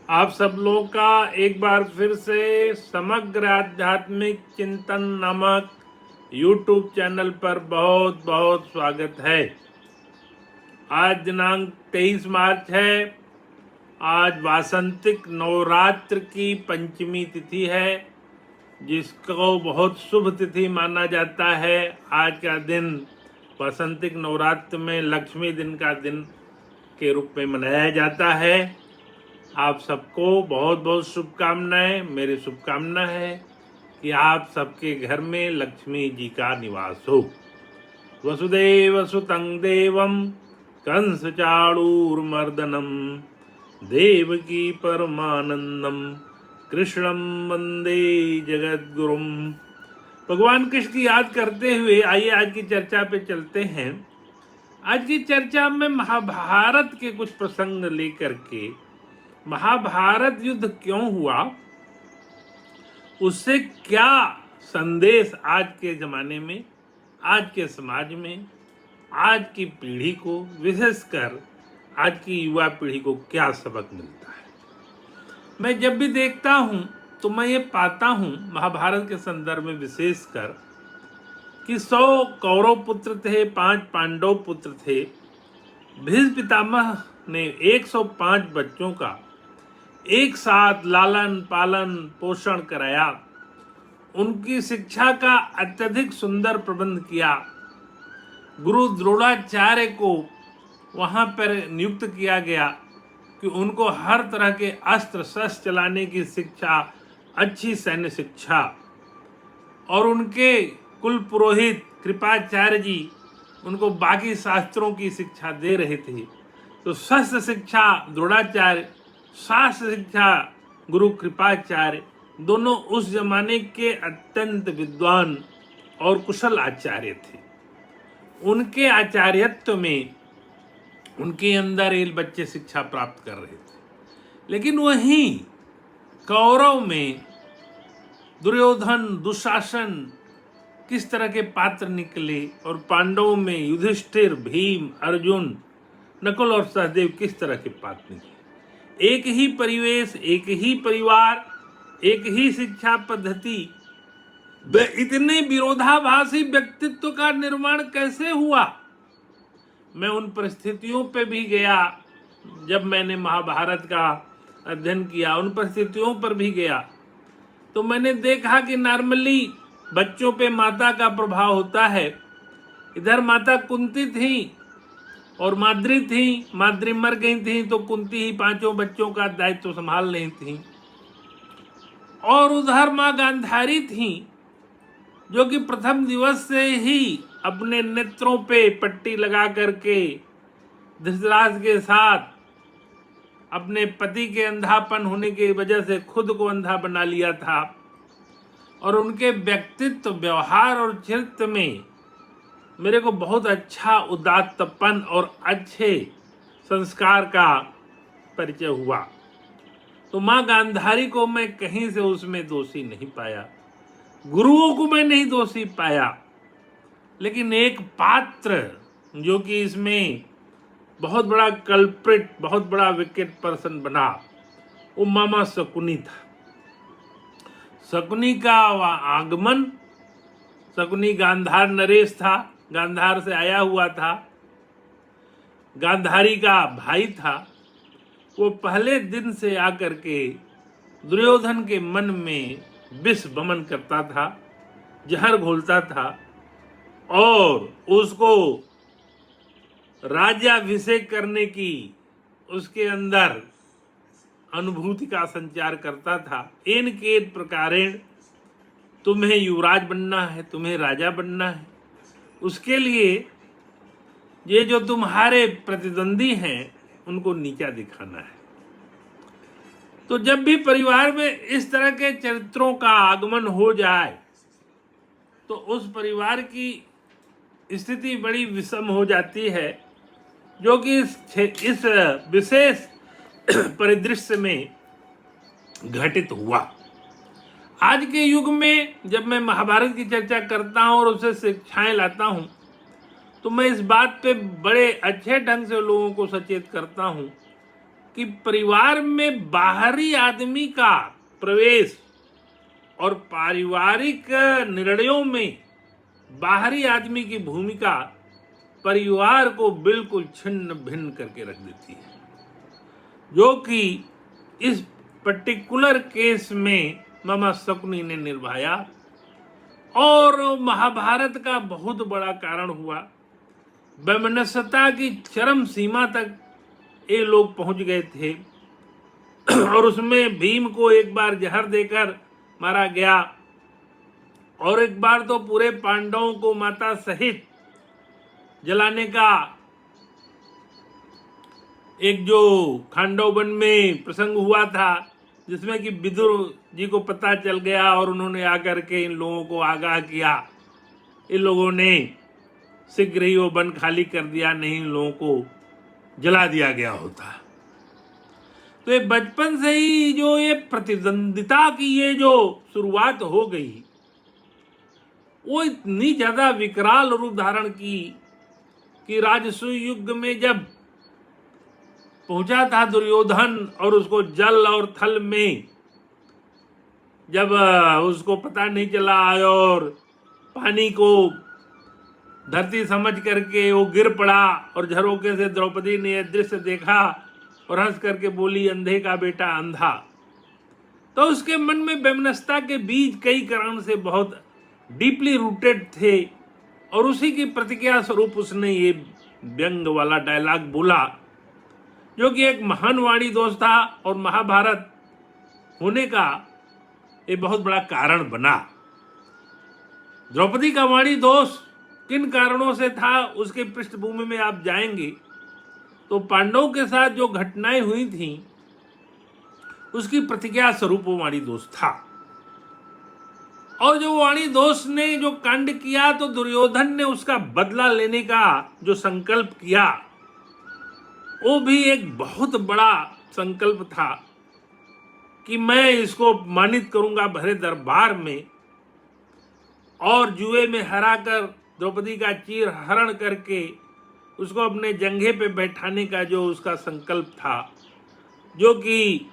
आप सब लोगों का एक बार फिर से समग्र आध्यात्मिक चिंतन नामक YouTube चैनल पर बहुत बहुत स्वागत है। आज दिनांक 23 मार्च है। आज वासंतिक नवरात्र की पंचमी तिथि है, जिसको बहुत शुभ तिथि माना जाता है। आज का दिन वासंतिक नवरात्र में लक्ष्मी दिन का दिन के रूप में मनाया जाता है। आप सबको बहुत बहुत शुभकामनाएं। मेरी शुभकामना है कि आप सबके घर में लक्ष्मी जी का निवास हो। वसुदेव सुतं देवं कंस चाणूरमर्दनम देवकी परमानंदम कृष्णम वंदे जगद्गुरुम। भगवान कृष्ण की याद करते हुए आइए आज की चर्चा पे चलते हैं। आज की चर्चा में महाभारत के कुछ प्रसंग लेकर के महाभारत युद्ध क्यों हुआ, उससे क्या संदेश आज के जमाने में, आज के समाज में, आज की पीढ़ी को, विशेषकर आज की युवा पीढ़ी को क्या सबक मिलता है। मैं जब भी देखता हूं तो मैं ये पाता हूं महाभारत के संदर्भ में विशेषकर कि 100 कौरव पुत्र थे, 5 पांडव पुत्र थे। भीष्म पितामह ने 105 बच्चों का एक साथ लालन पालन पोषण कराया। उनकी शिक्षा का अत्यधिक सुंदर प्रबंध किया। गुरु द्रोणाचार्य को वहां पर नियुक्त किया गया कि उनको हर तरह के अस्त्र शस्त्र चलाने की शिक्षा, अच्छी सैन्य शिक्षा, और उनके कुल पुरोहित कृपाचार्य जी उनको बाकी शास्त्रों की शिक्षा दे रहे थे। तो शस्त्र शिक्षा द्रोणाचार्य, शास्त्र शिक्षा गुरु कृपाचार्य, दोनों उस जमाने के अत्यंत विद्वान और कुशल आचार्य थे। उनके आचार्यत्व में उनके अंदर ये बच्चे शिक्षा प्राप्त कर रहे थे। लेकिन वहीं कौरव में दुर्योधन, दुशासन किस तरह के पात्र निकले, और पांडवों में युधिष्ठिर, भीम, अर्जुन, नकुल और सहदेव किस तरह के पात्र निकले। एक ही परिवेश, एक ही परिवार, एक ही शिक्षा पद्धति, इतने विरोधाभासी व्यक्तित्व का निर्माण कैसे हुआ। मैं उन परिस्थितियों पे भी गया। जब मैंने महाभारत का अध्ययन किया, उन परिस्थितियों पर भी गया, तो मैंने देखा कि नॉर्मली बच्चों पे माता का प्रभाव होता है। इधर माता कुंती थी और माद्री थी। माद्री मर गई थी तो कुंती ही 5 बच्चों का दायित्व संभाल रही थी। और उधर मां गांधारी थी, जो कि प्रथम दिवस से ही अपने नेत्रों पे पट्टी लगा करके धृतराष्ट्र के साथ अपने पति के अंधापन होने की वजह से खुद को अंधा बना लिया था। और उनके व्यक्तित्व, व्यवहार और चरित्र में मेरे को बहुत अच्छा उदात्तपन और अच्छे संस्कार का परिचय हुआ। तो मां गांधारी को मैं कहीं से उसमें दोषी नहीं पाया, गुरुओं को मैं नहीं दोषी पाया। लेकिन एक पात्र जो कि इसमें बहुत बड़ा कल्प्रिट, बहुत बड़ा विकेट पर्सन बना, वो मामा शकुनी था। शकुनी का आगमन, शकुनी गांधार नरेश था, गांधार से आया हुआ था, गांधारी का भाई था। वो पहले दिन से आकर के दुर्योधन के मन में विष वमन करता था, जहर घोलता था और उसको राज्याभिषेक करने की उसके अंदर अनुभूति का संचार करता था। इन के प्रकारेण तुम्हें युवराज बनना है, तुम्हें राजा बनना है, उसके लिए ये जो तुम्हारे प्रतिद्वंदी हैं उनको नीचा दिखाना है। तो जब भी परिवार में इस तरह के चरित्रों का आगमन हो जाए तो उस परिवार की स्थिति बड़ी विषम हो जाती है, जो कि इस विशेष परिदृश्य में घटित हुआ। आज के युग में जब मैं महाभारत की चर्चा करता हूं और उससे शिक्षाएं लाता हूं, तो मैं इस बात पे बड़े अच्छे ढंग से लोगों को सचेत करता हूं कि परिवार में बाहरी आदमी का प्रवेश और पारिवारिक निर्णयों में बाहरी आदमी की भूमिका परिवार को बिल्कुल छिन्न भिन्न करके रख देती है, जो कि इस पर्टिकुलर केस में मामा शकुनी ने निभाया और महाभारत का बहुत बड़ा कारण हुआ। वैमनस्यता की चरम सीमा तक ये लोग पहुंच गए थे और उसमें भीम को एक बार जहर देकर मारा गया और एक बार तो पूरे पांडवों को माता सहित जलाने का एक जो खांडव वन में प्रसंग हुआ था, जिसमें कि विदुर जी को पता चल गया और उन्होंने आकर के इन लोगों को आगाह किया। इन लोगों ने शीघ्र ही वो वन खाली कर दिया, नहीं इन लोगों को जला दिया गया होता। तो ये बचपन से ही जो ये प्रतिद्वंदिता की ये जो शुरुआत हो गई, वो इतनी ज्यादा विकराल रूप धारण की कि राजसूय युग में जब पहुंचा था दुर्योधन और उसको जल और थल में जब उसको पता नहीं चला और पानी को धरती समझ करके वो गिर पड़ा और झरोके से द्रौपदी ने यह दृश्य देखा और हंस करके बोली, अंधे का बेटा अंधा। तो उसके मन में वैमनस्यता के बीज कई कारण से बहुत डीपली रूटेड थे और उसी की प्रतिक्रिया स्वरूप उसने ये व्यंग वाला डायलॉग बोला, जो कि एक महान वाणी दोष था और महाभारत होने का एक बहुत बड़ा कारण बना। द्रौपदी का वाणी दोष किन कारणों से था, उसके पृष्ठभूमि में आप जाएंगे तो पांडवों के साथ जो घटनाएं हुई थी उसकी प्रतिक्रिया स्वरूप वो वाणी दोष था। और जो वाणी दोष ने जो कांड किया तो दुर्योधन ने उसका बदला लेने का जो संकल्प किया, वो भी एक बहुत बड़ा संकल्प था कि मैं इसको अपमानित करूंगा भरे दरबार में और जुए में हराकर द्रौपदी का चीर हरण करके उसको अपने जंघे पे बैठाने का जो उसका संकल्प था, जो कि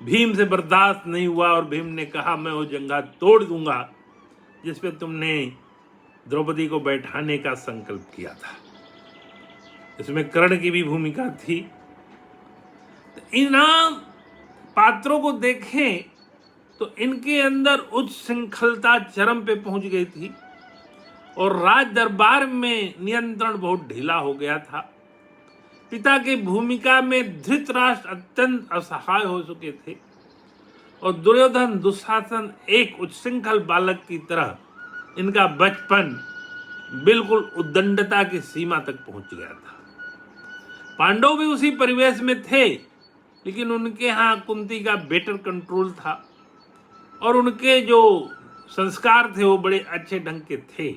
भीम से बर्दाश्त नहीं हुआ और भीम ने कहा मैं वो जंघा तोड़ दूंगा जिस पे तुमने द्रौपदी को बैठाने का संकल्प किया था। इसमें कर्ण की भी भूमिका थी। तो इन पात्रों को देखें तो इनके अंदर उच्च श्रृंखलता चरम पे पहुंच गई थी और राज दरबार में नियंत्रण बहुत ढीला हो गया था। पिता की भूमिका में धृतराष्ट्र अत्यंत असहाय हो चुके थे और दुर्योधन दुशासन एक उच्छृंखल बालक की तरह इनका बचपन बिल्कुल उद्दंडता की सीमा तक पहुंच गया था। पांडव भी उसी परिवेश में थे, लेकिन उनके यहाँ कुंती का बेटर कंट्रोल था और उनके जो संस्कार थे वो बड़े अच्छे ढंग के थे।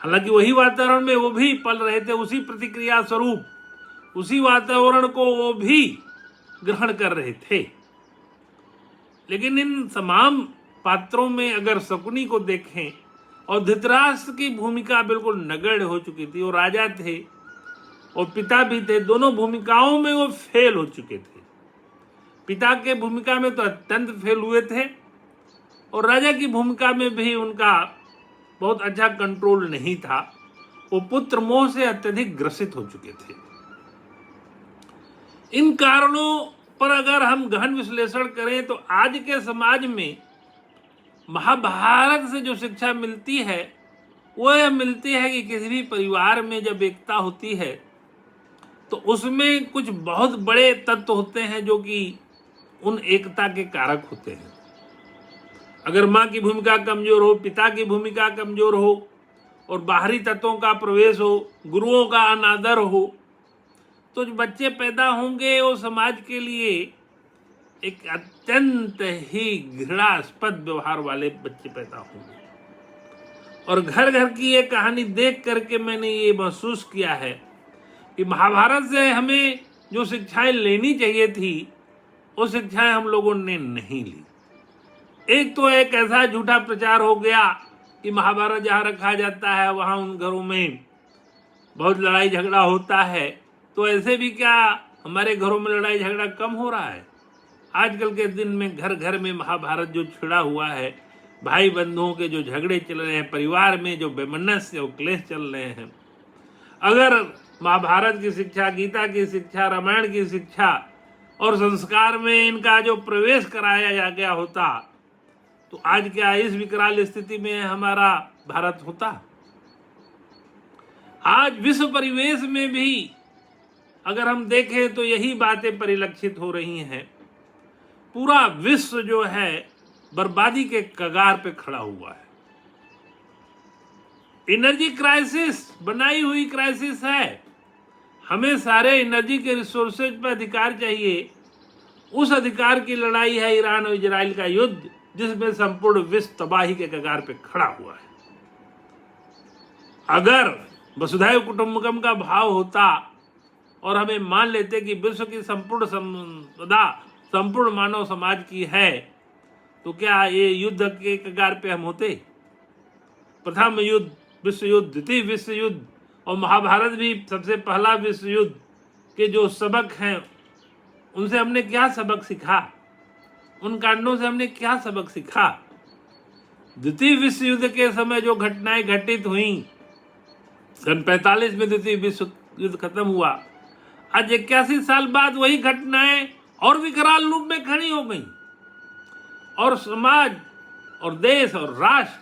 हालांकि वही वातावरण में वो भी पल रहे थे, उसी प्रतिक्रिया स्वरूप उसी वातावरण को वो भी ग्रहण कर रहे थे। लेकिन इन तमाम पात्रों में अगर शकुनी को देखें और धृतराष्ट्र की भूमिका बिल्कुल नगण्य हो चुकी थी। वो राजा थे और पिता भी थे, दोनों भूमिकाओं में वो फेल हो चुके थे। पिता के भूमिका में तो अत्यंत फेल हुए थे और राजा की भूमिका में भी उनका बहुत अच्छा कंट्रोल नहीं था। वो पुत्र मोह से अत्यधिक ग्रसित हो चुके थे। इन कारणों पर अगर हम गहन विश्लेषण करें तो आज के समाज में महाभारत से जो शिक्षा मिलती है वो यह मिलती है कि किसी भी परिवार में जब एकता होती है तो उसमें कुछ बहुत बड़े तत्व होते हैं जो कि उन एकता के कारक होते हैं। अगर माँ की भूमिका कमजोर हो, पिता की भूमिका कमजोर हो और बाहरी तत्वों का प्रवेश हो, गुरुओं का अनादर हो, तो जो बच्चे पैदा होंगे वो समाज के लिए एक अत्यंत ही घृणास्पद व्यवहार वाले बच्चे पैदा होंगे। और घर घर की ये कहानी देख करके मैंने ये महसूस किया है कि महाभारत से हमें जो शिक्षाएं लेनी चाहिए थी वो शिक्षाएं हम लोगों ने नहीं ली। एक तो एक ऐसा झूठा प्रचार हो गया कि महाभारत जहाँ रखा जाता है वहाँ उन घरों में बहुत लड़ाई झगड़ा होता है, तो ऐसे भी क्या हमारे घरों में लड़ाई झगड़ा कम हो रहा है। आजकल के दिन में घर घर में महाभारत जो छिड़ा हुआ है, भाई बंधुओं के जो झगड़े चल रहे हैं, परिवार में जो बेमनस्य और क्लेश चल रहे हैं, अगर महाभारत की शिक्षा, गीता की शिक्षा, रामायण की शिक्षा और संस्कार में इनका जो प्रवेश कराया गया होता तो आज क्या इस विकराल स्थिति में हमारा भारत होता? आज विश्व परिवेश में भी अगर हम देखें तो यही बातें परिलक्षित हो रही हैं। पूरा विश्व जो है बर्बादी के कगार पे खड़ा हुआ है। एनर्जी क्राइसिस बनाई हुई क्राइसिस है। हमें सारे एनर्जी के रिसोर्सेज पर अधिकार चाहिए। उस अधिकार की लड़ाई है ईरान और इजराइल का युद्ध, जिसमें संपूर्ण विश्व तबाही के कगार पे खड़ा हुआ है। अगर वसुधैव कुटुंबकम का भाव होता और हमें मान लेते कि विश्व की संपूर्ण संपदा संपूर्ण मानव समाज की है, तो क्या ये युद्ध के कगार पे हम होते? प्रथम युद्ध विश्व युद्ध, द्वितीय विश्व युद्ध और महाभारत भी सबसे पहला विश्व युद्ध के जो सबक हैं, उनसे हमने क्या सबक सीखा? उन कांडों से हमने क्या सबक सीखा? द्वितीय विश्व युद्ध के समय जो घटनाएं घटित हुई, सन 45 में द्वितीय विश्व युद्ध खत्म हुआ। आज 81 साल बाद वही घटनाएं और विकराल रूप में खड़ी हो गई, और समाज और देश और राष्ट्र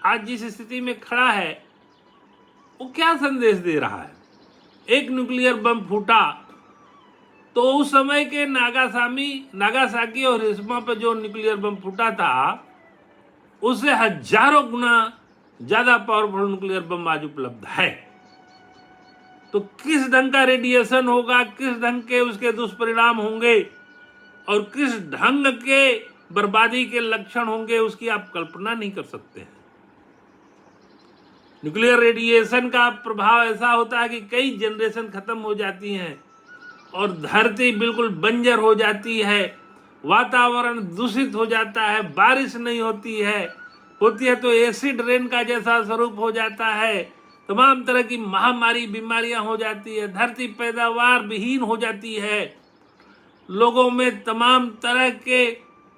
आज जिस स्थिति में खड़ा है, वो क्या संदेश दे रहा है? एक न्यूक्लियर बम फूटा तो उस समय के नागासाकी और हिरोशिमा पर जो न्यूक्लियर बम फूटा था, उससे हजारों गुना ज्यादा पावरफुल न्यूक्लियर बम आज उपलब्ध है। तो किस ढंग का रेडिएशन होगा, किस ढंग के उसके दुष्परिणाम होंगे और किस ढंग के बर्बादी के लक्षण होंगे, उसकी आप कल्पना नहीं कर सकते हैं। न्यूक्लियर रेडिएशन का प्रभाव ऐसा होता है कि कई जनरेशन खत्म हो जाती हैं और धरती बिल्कुल बंजर हो जाती है, वातावरण दूषित हो जाता है, बारिश नहीं होती है तो एसिड रेन का जैसा स्वरूप हो जाता है, तमाम तरह की महामारी बीमारियां हो जाती है, धरती पैदावार विहीन हो जाती है, लोगों में तमाम तरह के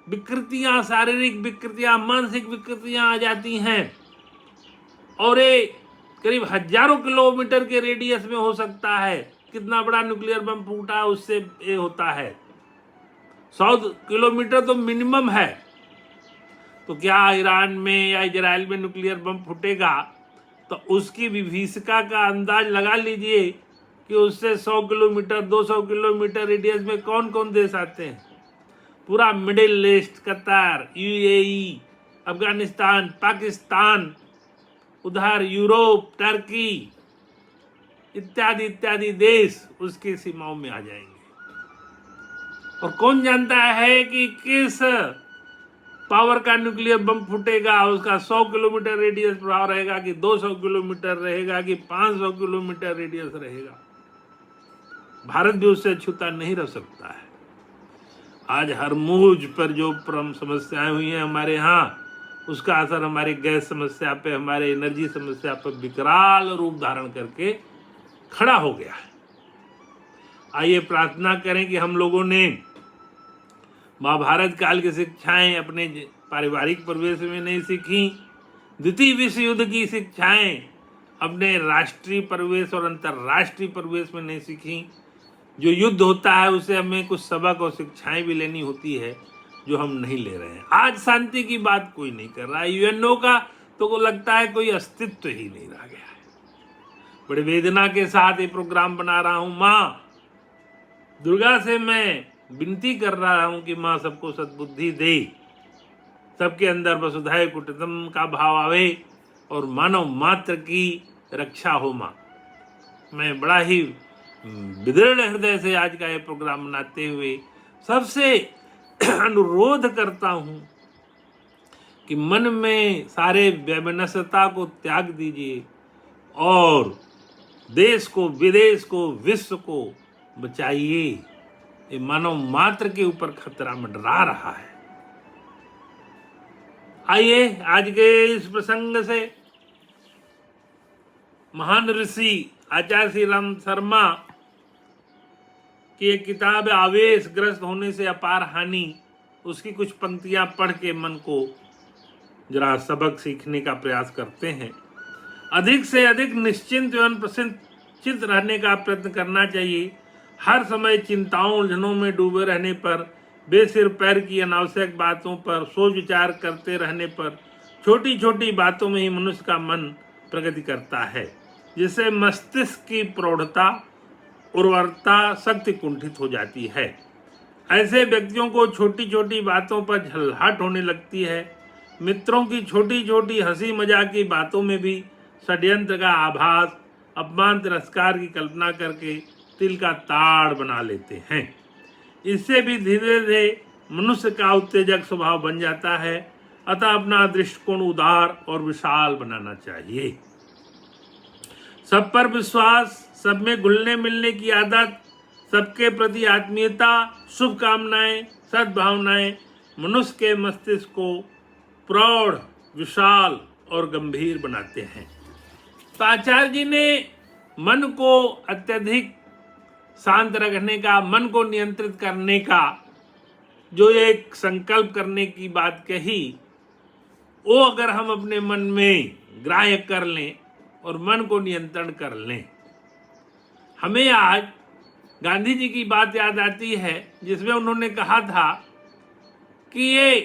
विकृतियां, शारीरिक विकृतियां, मानसिक विकृतियां आ जाती हैं, और ये करीब हजारों किलोमीटर के रेडियस में हो सकता है। कितना बड़ा न्यूक्लियर बम फूटा उससे ये होता है, 100 किलोमीटर तो मिनिमम है। तो क्या ईरान में या इजराइल में न्यूक्लियर बम फूटेगा तो उसकी विभीषिका का अंदाज लगा लीजिए कि उससे 100 किलोमीटर 200 किलोमीटर रेडियस में कौन कौन देश आते हैं। पूरा मिडिल ईस्ट, कतार, यूएई, अफगानिस्तान, पाकिस्तान, उधर यूरोप, टर्की इत्यादि इत्यादि देश उसकी सीमाओं में आ जाएंगे। और कौन जानता है कि किस पावर का न्यूक्लियर बम फूटेगा, उसका 100 किलोमीटर रेडियस प्रभाव रहेगा कि 200 किलोमीटर रहेगा कि 500 किलोमीटर रेडियस रहेगा। भारत भी उससे छूता नहीं रह सकता है। आज हरमुज पर जो समस्याएं हुई हैं हमारे यहाँ, उसका असर हमारी गैस समस्या पे, हमारे एनर्जी समस्या पर विकराल रूप धारण करके खड़ा हो गया है। आइए प्रार्थना करें कि हम लोगों ने महाभारत काल की शिक्षाएं अपने पारिवारिक परिवेश में नहीं सीखी, द्वितीय विश्व युद्ध की शिक्षाएं अपने राष्ट्रीय परिवेश और अंतर्राष्ट्रीय परिवेश में नहीं सीखी। जो युद्ध होता है उससे हमें कुछ सबक और शिक्षाएं भी लेनी होती है, जो हम नहीं ले रहे हैं। आज शांति की बात कोई नहीं कर रहा है। यूएनओ का तो को लगता है कोई अस्तित्व ही नहीं रह गया है। बड़ी वेदना के साथ ये प्रोग्राम बना रहा हूँ। माँ दुर्गा से मैं विनती कर रहा हूँ कि माँ सबको सद्बुद्धि दे, सबके अंदर वसुधैव कुटुंबकम का भाव आवे और मानव मात्र की रक्षा हो। माँ, मैं बड़ा ही विदृढ़ हृदय से आज का ये प्रोग्राम बनाते हुए सबसे अनुरोध करता हूँ कि मन में सारे वैमनस्यता को त्याग दीजिए और देश को, विदेश को, विश्व को बचाइए। ये मानव मात्र के ऊपर खतरा मंडरा रहा है। आइए आज के इस प्रसंग से महान ऋषि आचार्य श्री राम शर्मा कि ये किताब आवेश ग्रस्त होने से अपार हानि, उसकी कुछ पंक्तियां पढ़ के मन को जरा सबक सीखने का प्रयास करते हैं। अधिक से अधिक निश्चिंत एवं प्रसन्नचित्त रहने का प्रयत्न करना चाहिए। हर समय चिंताओं उलझनों में डूबे रहने पर, बेसिर पैर की अनावश्यक बातों पर सोच विचार करते रहने पर, छोटी छोटी बातों में ही मनुष्य का मन प्रगति करता है, जिससे मस्तिष्क की प्रौढ़ता, उर्वरता, शक्ति कुंठित हो जाती है। ऐसे व्यक्तियों को छोटी छोटी बातों पर झल्लाहट होने लगती है। मित्रों की छोटी छोटी हंसी मजाक की बातों में भी षड्यंत्र का आभास, अपमान तिरस्कार की कल्पना करके तिल का ताड़ बना लेते हैं। इससे भी धीरे धीरे मनुष्य का उत्तेजक स्वभाव बन जाता है। अतः अपना दृष्टिकोण उदार और विशाल बनाना चाहिए। सब पर विश्वास, सब में घुलने मिलने की आदत, सबके प्रति आत्मीयता, शुभकामनाएं, सद्भावनाएं मनुष्य के मस्तिष्क को प्रौढ़, विशाल और गंभीर बनाते हैं। तो आचार्य जी ने मन को अत्यधिक शांत रखने का, मन को नियंत्रित करने का जो एक संकल्प करने की बात कही, वो अगर हम अपने मन में ग्राह्य कर लें और मन को नियंत्रण कर लें। हमें आज गांधी जी की बात याद आती है, जिसमें उन्होंने कहा था कि ये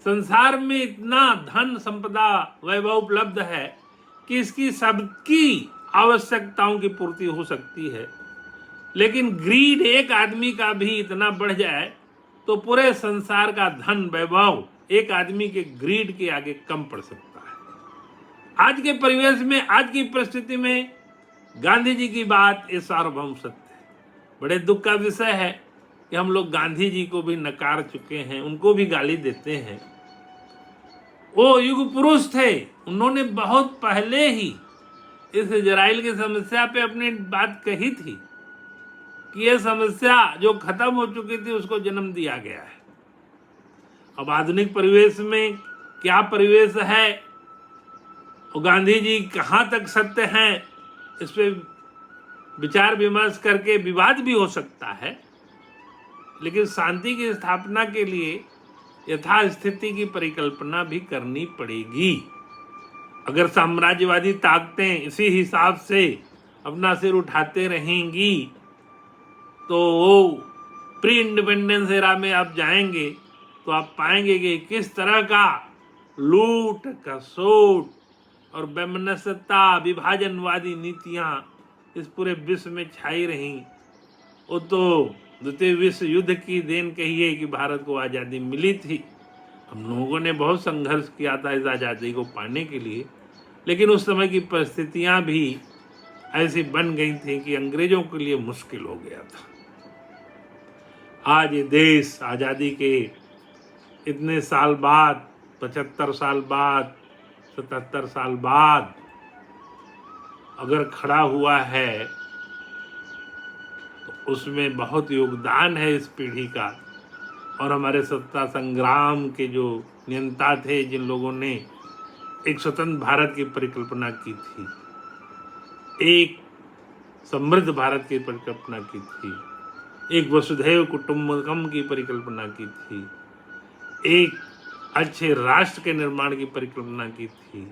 संसार में इतना धन संपदा वैभव उपलब्ध है कि इसकी सबकी आवश्यकताओं की पूर्ति हो सकती है, लेकिन ग्रीड एक आदमी का भी इतना बढ़ जाए तो पूरे संसार का धन वैभव एक आदमी के ग्रीड के आगे कम पड़ सकता है। आज के परिवेश में, आज की परिस्थिति में गांधी जी की बात ये सार्वभौम सत्य है। बड़े दुख का विषय है कि हम लोग गांधी जी को भी नकार चुके हैं, उनको भी गाली देते हैं। वो युग पुरुष थे, उन्होंने बहुत पहले ही इस इजराइल की समस्या पे अपनी बात कही थी कि यह समस्या जो खत्म हो चुकी थी उसको जन्म दिया गया है। अब आधुनिक परिवेश में क्या परिवेश है और गांधी जी कहाँ तक सत्य हैं, इस पे विचार विमर्श करके विवाद भी हो सकता है, लेकिन शांति की स्थापना के लिए यथास्थिति की परिकल्पना भी करनी पड़ेगी। अगर साम्राज्यवादी ताकतें इसी हिसाब से अपना सिर उठाते रहेंगी तो वो प्री इंडिपेंडेंस एरा में आप जाएंगे तो आप पाएंगे कि किस तरह का लूट खसोट और वैमनस्यता, विभाजनवादी नीतियां इस पूरे विश्व में छाई रहीं। वो तो द्वितीय विश्व युद्ध की देन कहिए कि भारत को आज़ादी मिली थी। हम लोगों ने बहुत संघर्ष किया था इस आज़ादी को पाने के लिए, लेकिन उस समय की परिस्थितियां भी ऐसी बन गई थी कि अंग्रेजों के लिए मुश्किल हो गया था। आज ये देश आज़ादी के इतने साल बाद, 75 साल बाद, 77 साल बाद अगर खड़ा हुआ है तो उसमें बहुत योगदान है इस पीढ़ी का। और हमारे स्वतंत्रता संग्राम के जो नियंता थे, जिन लोगों ने एक स्वतंत्र भारत की परिकल्पना की थी, एक समृद्ध भारत की परिकल्पना की थी, एक वसुधैव कुटुंबकम की परिकल्पना की थी, एक अच्छे राष्ट्र के निर्माण की परिकल्पना की थी,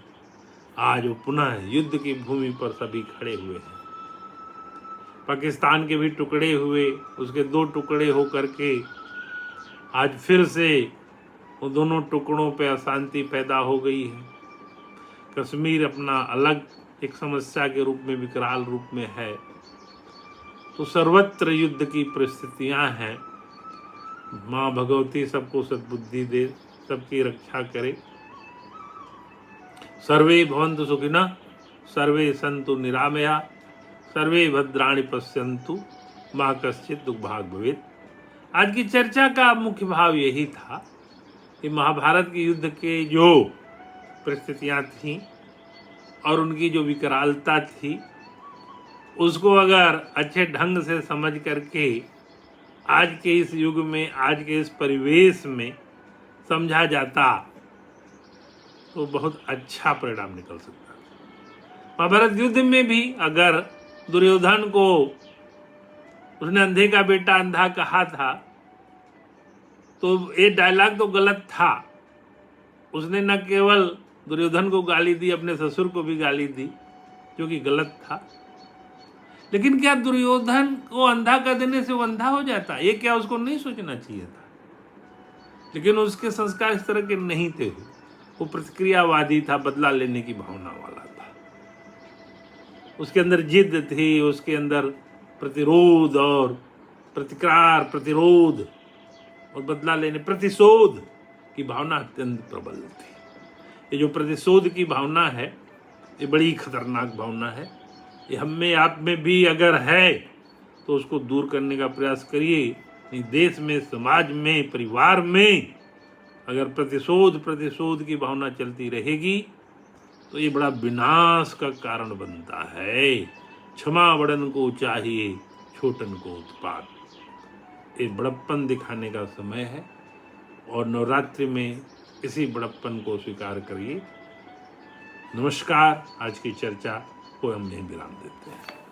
आज वो पुनः युद्ध की भूमि पर सभी खड़े हुए हैं। पाकिस्तान के भी टुकड़े हुए, उसके 2 टुकड़े होकर के आज फिर से वो दोनों टुकड़ों पे अशांति पैदा हो गई है। कश्मीर अपना अलग एक समस्या के रूप में, विकराल रूप में है। तो सर्वत्र युद्ध की परिस्थितियां हैं। माँ भगवती सबको सद्बुद्धि दे, सबकी रक्षा करे। सर्वे भवन्तु सुखिनः, सर्वे सन्तु निरामया, सर्वे भद्राणि पश्यन्तु, मा कश्चित् दुर्भाग् भवेत्। आज की चर्चा का मुख्य भाव यही था कि महाभारत के युद्ध के जो परिस्थितियां थीं और उनकी जो विकरालता थी, उसको अगर अच्छे ढंग से समझ करके आज के इस युग में, आज के इस परिवेश में समझा जाता तो बहुत अच्छा परिणाम निकल सकता। महाभारत युद्ध में भी अगर दुर्योधन को उसने अंधे का बेटा अंधा कहा था, तो ये डायलॉग तो गलत था। उसने न केवल दुर्योधन को गाली दी, अपने ससुर को भी गाली दी, जो कि गलत था। लेकिन क्या दुर्योधन को अंधा कर देने से वो अंधा हो जाता? ये क्या उसको नहीं सोचना चाहिए था? लेकिन उसके संस्कार इस तरह के नहीं थे। वो प्रतिक्रियावादी था, बदला लेने की भावना वाला था। उसके अंदर जिद थी, उसके अंदर प्रतिरोध और प्रतिकार, प्रतिरोध और बदला लेने, प्रतिशोध की भावना अत्यंत प्रबल थी। ये जो प्रतिशोध की भावना है, ये बड़ी खतरनाक भावना है। ये हम में, आप में भी अगर है तो उसको दूर करने का प्रयास करिए। नहीं, देश में, समाज में, परिवार में अगर प्रतिशोध की भावना चलती रहेगी तो ये बड़ा विनाश का कारण बनता है। क्षमा बड़न को चाहिए, छोटन को उत्पात। ये बड़प्पन दिखाने का समय है और नवरात्रि में इसी बड़प्पन को स्वीकार करिए। नमस्कार। आज की चर्चा को हम यहीं विराम देते हैं।